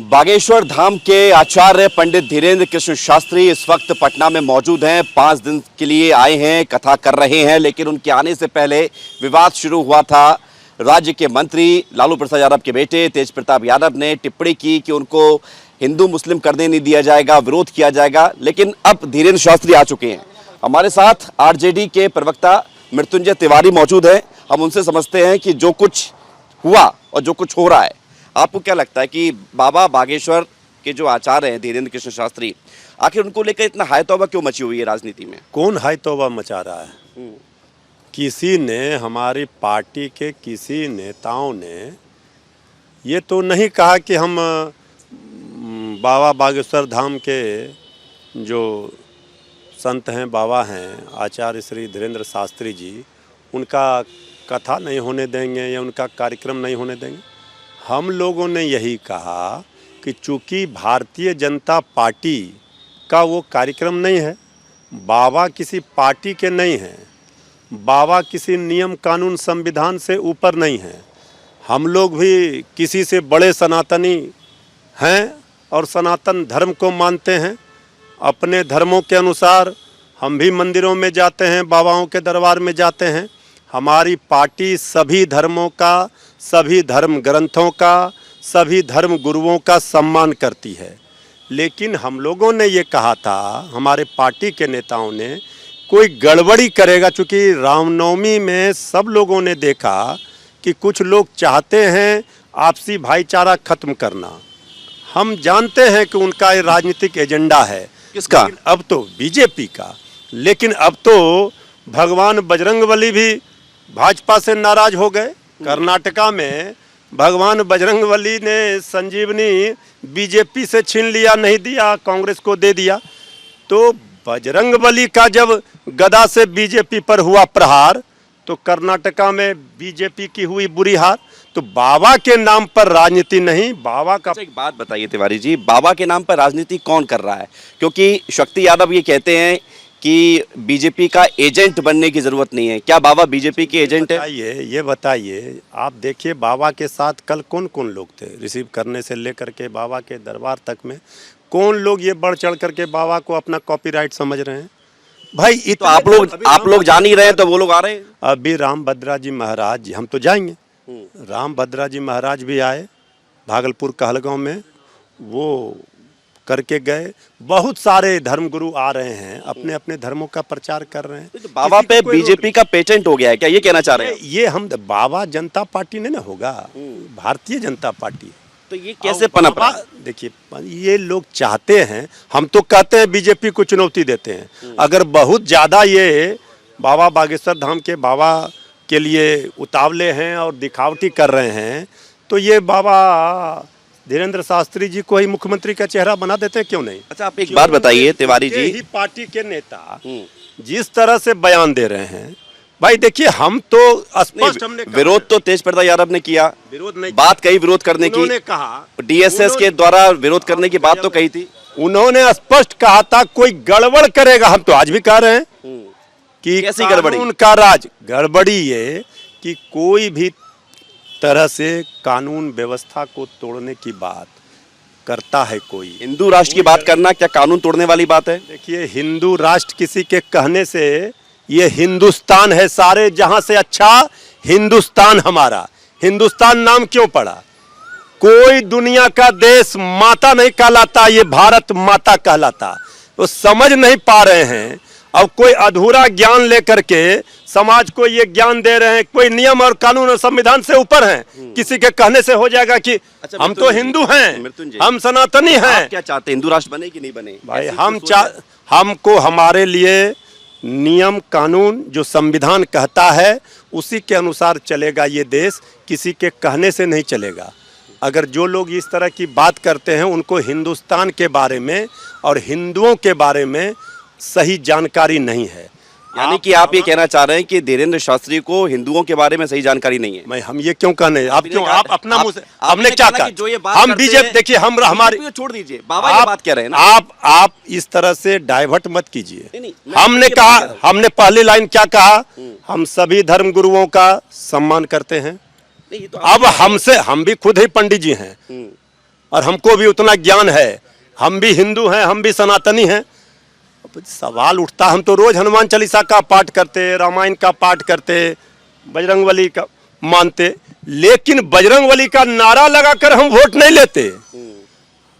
बागेश्वर धाम के आचार्य पंडित धीरेन्द्र कृष्ण शास्त्री इस वक्त पटना में मौजूद हैं। 5 दिन के लिए आए हैं, कथा कर रहे हैं, लेकिन उनके आने से पहले विवाद शुरू हुआ था। राज्य के मंत्री लालू प्रसाद यादव के बेटे तेज प्रताप यादव ने टिप्पणी की कि उनको हिंदू मुस्लिम करने नहीं दिया जाएगा, विरोध किया जाएगा। लेकिन अब धीरेन्द्र शास्त्री आ चुके हैं। हमारे साथ आरजेडी के प्रवक्ता मृत्युंजय तिवारी मौजूद हैं। हम उनसे समझते हैं कि जो कुछ हुआ और जो कुछ हो रहा है, आपको क्या लगता है कि बाबा बागेश्वर के जो आचार्य हैं धीरेन्द्र कृष्ण शास्त्री, आखिर उनको लेकर इतना हाय तौबा क्यों मची हुई है राजनीति में? कौन हाय तौबा मचा रहा है? किसी ने, हमारी पार्टी के किसी नेताओं ने ये तो नहीं कहा कि हम बाबा बागेश्वर धाम के जो संत हैं, बाबा हैं, आचार्य श्री धीरेन्द्र शास्त्री जी, उनका कथा नहीं होने देंगे या उनका कार्यक्रम नहीं होने देंगे। हम लोगों ने यही कहा कि चूंकि भारतीय जनता पार्टी का वो कार्यक्रम नहीं है, बाबा किसी पार्टी के नहीं हैं, बाबा किसी नियम कानून संविधान से ऊपर नहीं हैं, हम लोग भी किसी से बड़े सनातनी हैं और सनातन धर्म को मानते हैं। अपने धर्मों के अनुसार हम भी मंदिरों में जाते हैं, बाबाओं के दरबार में जाते हैं। हमारी पार्टी सभी धर्मों का, सभी धर्म ग्रंथों का, सभी धर्म गुरुओं का सम्मान करती है। लेकिन हम लोगों ने ये कहा था, हमारे पार्टी के नेताओं ने, कोई गड़बड़ी करेगा। चूँकि रामनवमी में सब लोगों ने देखा कि कुछ लोग चाहते हैं आपसी भाईचारा खत्म करना। हम जानते हैं कि उनका ये राजनीतिक एजेंडा है। किसका? अब तो बीजेपी का। लेकिन अब तो भगवान बजरंगबली भी भाजपा से नाराज हो गए। कर्नाटका में भगवान बजरंगबली ने संजीवनी बीजेपी से छीन लिया, नहीं दिया, कांग्रेस को दे दिया। तो बजरंगबली का जब गदा से बीजेपी पर हुआ प्रहार, तो कर्नाटका में बीजेपी की हुई बुरी हार। तो बाबा के नाम पर राजनीति नहीं, बाबा का। एक बात बताइए तिवारी जी, बाबा के नाम पर राजनीति कौन कर रहा है? क्योंकि शक्ति यादव ये कहते हैं कि बीजेपी का एजेंट बनने की जरूरत नहीं है। क्या बाबा बीजेपी के एजेंट है? ये बताइए, आप देखिए बाबा के साथ कल कौन कौन लोग थे रिसीव करने से लेकर के बाबा के दरबार तक में। कौन लोग ये बढ़ चढ़ करके बाबा को अपना कॉपीराइट समझ रहे हैं? भाई तो आप लोग जान ही रहे हैं, तो वो लोग आ रहे हैं। अभी रामभद्रा जी महाराज जी, हम तो जाएंगे। रामभद्रा जी महाराज भी आए भागलपुर कहलगांव में, वो करके गए। बहुत सारे धर्मगुरु आ रहे हैं, अपने अपने धर्मों का प्रचार कर रहे हैं। तो बाबा पे बीजेपी का पेटेंट हो गया है क्या, ये कहना चाह रहे हैं? ये हम बाबा जनता पार्टी नहीं ना होगा, भारतीय जनता पार्टी। तो ये कैसे पनप रहा है? देखिए, ये लोग चाहते हैं, हम तो कहते हैं बीजेपी को चुनौती देते हैं। अगर बहुत ज़्यादा ये बाबा बागेश्वर धाम के बाबा के लिए उतावले हैं और दिखावटी कर रहे हैं, तो ये बाबा धीरेन्द्र शास्त्री जी को ही मुख्यमंत्री का चेहरा बना देते हैं, क्यों नहीं? अच्छा, आप एक बात बताइए तिवारी जी, ही पार्टी के नेता जिस तरह से बयान दे रहे हैं, भाई देखिए, हम तो स्पष्ट हमने विरोध तो तेज प्रताप यादव ने किया, विरोध नहीं, बात कही विरोध करने की, उन्होंने कहा डीएसएस के द्वारा विरोध करने की बात तो कही थी। उन्होंने स्पष्ट कहा था कोई गड़बड़ करेगा। हम तो आज भी कह रहे हैं कि कैसी गड़बड़ी? उनका राज गड़बड़ी ये कि कोई भी तरह से कानून व्यवस्था को तोड़ने की बात करता है कोई। हिंदू राष्ट्र की बात करना क्या कानून तोड़ने वाली बात है? देखिए, हिंदू राष्ट्र किसी के कहने से, ये हिंदुस्तान है सारे जहां से अच्छा हिंदुस्तान हमारा। हिंदुस्तान नाम क्यों पड़ा? कोई दुनिया का देश माता नहीं कहलाता, ये भारत माता कहलाता। वो समझ नहीं पा रहे हैं। अब कोई अधूरा ज्ञान लेकर के समाज को ये ज्ञान दे रहे हैं, कोई नियम और कानून और संविधान से ऊपर हैं। किसी के कहने से हो जाएगा कि अच्छा, हम तो हिंदू हैं, हम सनातनी हैं। क्या चाहते हैं, हिंदू राष्ट्र बने कि नहीं बने? भाई हमको हमारे लिए नियम कानून जो संविधान कहता है उसी के अनुसार चलेगा ये देश, किसी के कहने से नहीं चलेगा। अगर जो लोग इस तरह की बात करते हैं, उनको हिंदुस्तान के बारे में और हिंदुओं के बारे में सही जानकारी नहीं है। यानी कि आप ये कहना चाह रहे हैं कि धीरेन्द्र शास्त्री को हिंदुओं के बारे में सही जानकारी नहीं है? मैं हम ये क्यों कहने, आप क्यों, आप अपना मुंह से हमने क्या कहा? हम बीजेपी, देखिए, हम हमारे छोड़ दीजिए, बाबा ये बात कह रहे हैं ना। आप इस तरह से डाइवर्ट मत कीजिए। हमने कहा, हमने पहली लाइन क्या कहा? हम सभी धर्म गुरुओं का सम्मान करते हैं, नहीं, ये तो अब हमसे, हम भी खुद ही पंडित जी हैं और हमको भी उतना ज्ञान है, हम भी हिंदू हैं, हम भी सनातनी हैं। अब सवाल उठता, हम तो रोज हनुमान चालीसा का पाठ करते, रामायण का पाठ करते, बजरंगबली का मानते, लेकिन बजरंगबली का नारा लगाकर हम वोट नहीं लेते।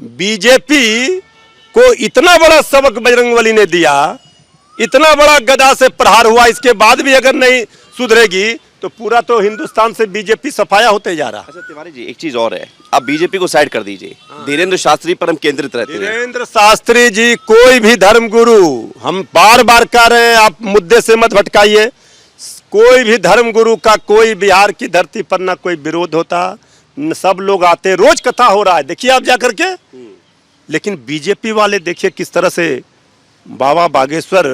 बीजेपी को इतना बड़ा सबक बजरंगबली ने दिया, इतना बड़ा गदा से प्रहार हुआ, इसके बाद भी अगर नहीं सुधरेगी तो पूरा तो हिंदुस्तान से बीजेपी सफाया होते जा रहा। अच्छा तिवारी जी, एक चीज और है, आप बीजेपी को साइड कर दीजिए, धीरेन्द्र शास्त्री पर हम केंद्रित रहते हैं। धीरेन्द्र शास्त्री जी कोई भी धर्म गुरु, हम बार बार कह रहे हैं, आप मुद्दे से मत भटकाइए, कोई भी धर्म गुरु का कोई बिहार की धरती पर ना कोई विरोध होता, न सब लोग आते, रोज कथा हो रहा है, देखिए आप जाकर के। लेकिन बीजेपी वाले देखिए किस तरह से बाबा बागेश्वर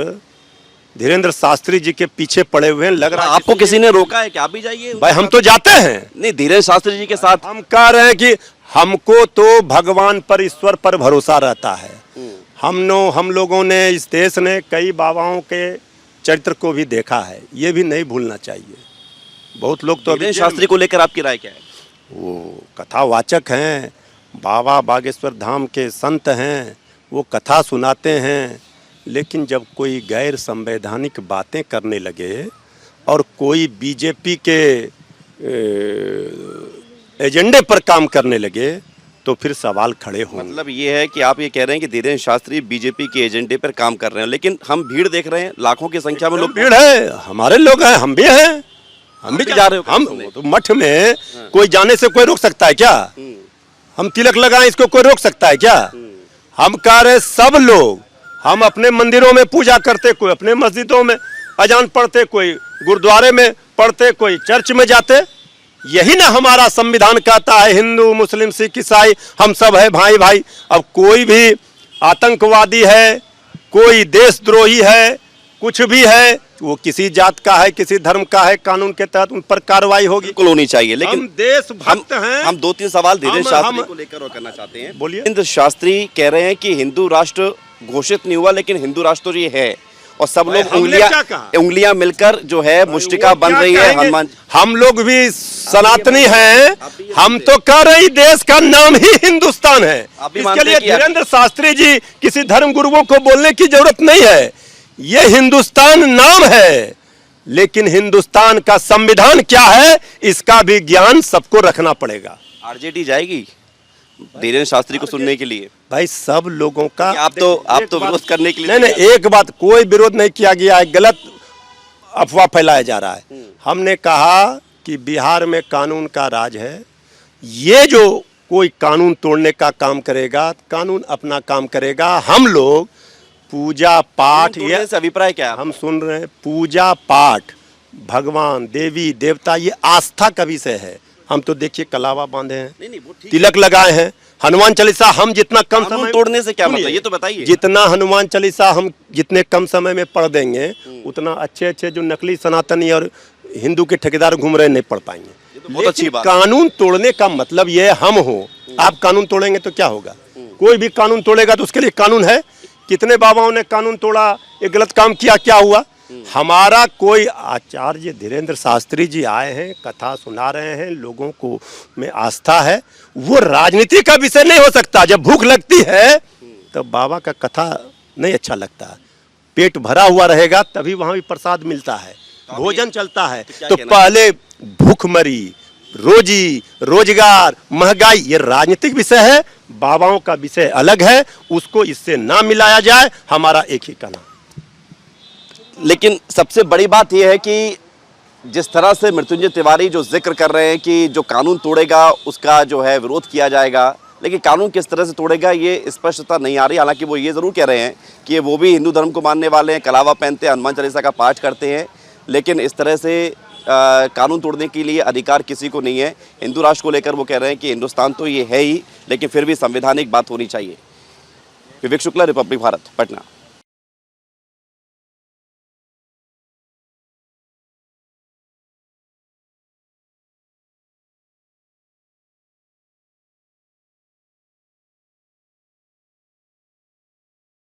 धीरेन्द्र शास्त्री जी के पीछे पड़े हुए हैं। लग रहा है आपको किसी ने रोका है कि आप भी जाइए? भाई हम तो जाते हैं। नहीं, धीरेन्द्र शास्त्री जी के साथ हम कह रहे हैं कि हमको तो भगवान पर, ईश्वर पर भरोसा रहता है। हम लोगों ने, इस देश ने कई बाबाओं के चरित्र को भी देखा है, ये भी नहीं भूलना चाहिए। बहुत लोग तो धीरेन्द्र शास्त्री को लेकर आपकी राय क्या है? वो कथावाचक हैं, बाबा बागेश्वर धाम के संत हैं, वो कथा सुनाते हैं, लेकिन जब कोई गैर संवैधानिक बातें करने लगे और कोई बीजेपी के एजेंडे पर काम करने लगे तो फिर सवाल खड़े होंगे। मतलब ये है कि आप ये कह रहे हैं कि धीरेन्द्र शास्त्री बीजेपी के एजेंडे पर काम कर रहे हैं, लेकिन हम भीड़ देख रहे हैं, लाखों की संख्या में लोग, भीड़ है, हमारे लोग हैं, हम भी हैं, हम भी जा रहे हो? हम तो मठ में कोई जाने से कोई रोक सकता है क्या? हम तिलक लगाएं, इसको कोई रोक सकता है क्या? हम कह रहे सब लोग, हम अपने मंदिरों में पूजा करते, कोई अपने मस्जिदों में अजान पढ़ते, कोई गुरुद्वारे में पढ़ते, कोई चर्च में जाते। यही ना हमारा संविधान कहता है, हिंदू मुस्लिम सिख ईसाई हम सब है भाई भाई। अब कोई भी आतंकवादी है, कोई देशद्रोही है, कुछ भी है, वो किसी जात का है, किसी धर्म का है, कानून के तहत उन पर कार्रवाई होगी, बिल्कुल होनी चाहिए। लेकिन हम देशभक्त हैं। हम 2-3 सवाल धीरेन्द्र शास्त्री को लेकर और करना चाहते हैं। बोलिए। धीरेन्द्र शास्त्री कह रहे हैं कि हिंदू राष्ट्र घोषित नहीं हुआ, लेकिन हिंदू राष्ट्र तो ये है, और सब लोग उंगलियां मिलकर जो है मुष्टिका बन रही है हनुमान। हम लोग भी सनातनी हैं, हम तो कह रहे हैं देश का नाम ही हिंदुस्तान है। इसके लिए धीरेन्द्र शास्त्री जी किसी धर्म गुरुओं को बोलने की जरूरत नहीं है, ये हिंदुस्तान नाम है, लेकिन हिंदुस्तान का संविधान क्या है इसका भी ज्ञान सबको रखना पड़ेगा। आरजेडी जाएगी धीरेन्द्र शास्त्री को सुनने के लिए? भाई सब लोगों का, आप तो विरोध करने के लिए नहीं, एक बात, कोई विरोध नहीं किया गया है, गलत अफवाह फैलाया जा रहा है। हमने कहा कि बिहार में कानून का राज है, ये जो कोई कानून तोड़ने का काम करेगा, कानून अपना काम करेगा। हम लोग पूजा पाठ, ये अभिप्राय क्या है? हम सुन रहे हैं, पूजा पाठ, भगवान देवी देवता, ये आस्था का विषय है। हम तो देखिए कलावा बांधे हैं, तिलक लगाए हैं, हनुमान चालीसा हम जितना कम समय तोड़ने से क्या मतलब, ये तो बताइए। जितना हनुमान चालीसा हम जितने कम समय में पढ़ देंगे, उतना अच्छे अच्छे जो नकली सनातनी और हिंदू के ठेकेदार घूम रहे नहीं पढ़ पाएंगे। तो बहुत अच्छी बात। कानून तोड़ने का मतलब ये हम हो, आप कानून तोड़ेंगे तो क्या होगा? कोई भी कानून तोड़ेगा तो उसके लिए कानून है। कितने बाबाओं ने कानून तोड़ा, एक गलत काम किया, क्या हुआ? हमारा कोई आचार्य धीरेन्द्र शास्त्री जी आए हैं, कथा सुना रहे हैं, लोगों को में आस्था है, वो राजनीति का विषय नहीं हो सकता। जब भूख लगती है तो बाबा का कथा नहीं अच्छा लगता, पेट भरा हुआ रहेगा तभी वहाँ भी प्रसाद मिलता है, भोजन चलता है। तो पहले भूखमरी, रोजी रोजगार, महंगाई, ये राजनीतिक विषय है, बाबाओं का विषय अलग है, उसको इससे ना मिलाया जाए, हमारा एक ही कहना। लेकिन सबसे बड़ी बात यह है कि जिस तरह से मृत्युंजय तिवारी जो जिक्र कर रहे हैं कि जो कानून तोड़ेगा उसका जो है विरोध किया जाएगा, लेकिन कानून किस तरह से तोड़ेगा ये स्पष्टता नहीं आ रही। हालांकि वो ये ज़रूर कह रहे हैं कि वो भी हिंदू धर्म को मानने वाले हैं, कलावा पहनते हैं, हनुमान चालीसा का पाठ करते हैं, लेकिन इस तरह से कानून तोड़ने के लिए अधिकार किसी को नहीं है। हिंदू राष्ट्र को लेकर वो कह रहे हैं कि हिंदुस्तान तो ये है ही, लेकिन फिर भी संवैधानिक बात होनी चाहिए। विवेक शुक्ला, रिपब्लिक भारत, पटना।